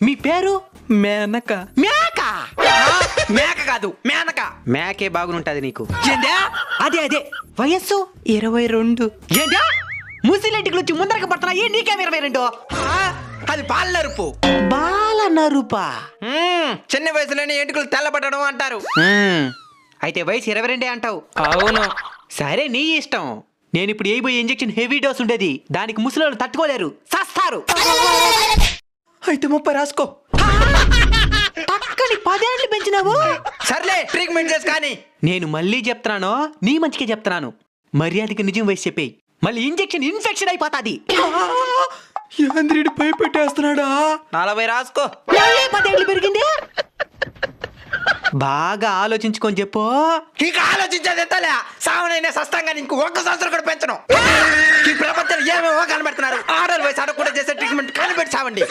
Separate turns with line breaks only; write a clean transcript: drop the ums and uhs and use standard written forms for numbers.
మీ పేరు? మేనక.
మేక మేక కాదు మేనక.
మేకే బాగుంటది నీకు.
ఏంటా?
అదే వయస్సు 22.
ఏంటా?
ముసిలెంటికి వచ్చి ముందరకి పడుతున్నాయి, నీకేం 22?
అది పాల నరుపు.
బాల నరుపా?
చిన్న వయసులోనే ఎంటుకలు తెల్లబడడం అంటారు.
అయితే వయసు 22 అంటావు.
అవును.
సరే నీ ఇష్టం. నేను ఇప్పుడు వేయబోయే ఇంజెక్షన్ హెవీ డోస్ ఉండేది, దానికి ముసలోళ్ళు తట్టుకోలేరు, సస్తారు.
అయితే 30 రాసుకో.
పక్కని 10 ఏళ్ళు పెంచినావు.
సర్లే ట్రీట్మెంట్ చేసి కానీ.
నేను మళ్ళీ చెప్తున్నాను, నీ మంచికే చెప్తున్నాను. మర్యాదకి నిజం వయసు చెప్పేయి, మళ్ళీ ఇంజెక్షన్ ఇన్ఫెక్షన్ అయిపోతాది.
యాంద్రుడు భయపెట్టేస్తున్నాడా? 40 రాసుకో.
10 ఏళ్ళు పెరిగింది. బాగా ఆలోచించుకొని చెప్పు.
ఇక ఆలోచించేది ఎంతలే, సావనైనా సస్తంగా నీకు 1 సంవత్సరం కూడా పెంచను. ఈ ప్రపంచంలో ఏమేమో కనబెడుతున్నారు. ఆర్డర్ వయసు అడగకుండా చేసే ట్రీట్మెంట్ కనిపెట్టి సావండి.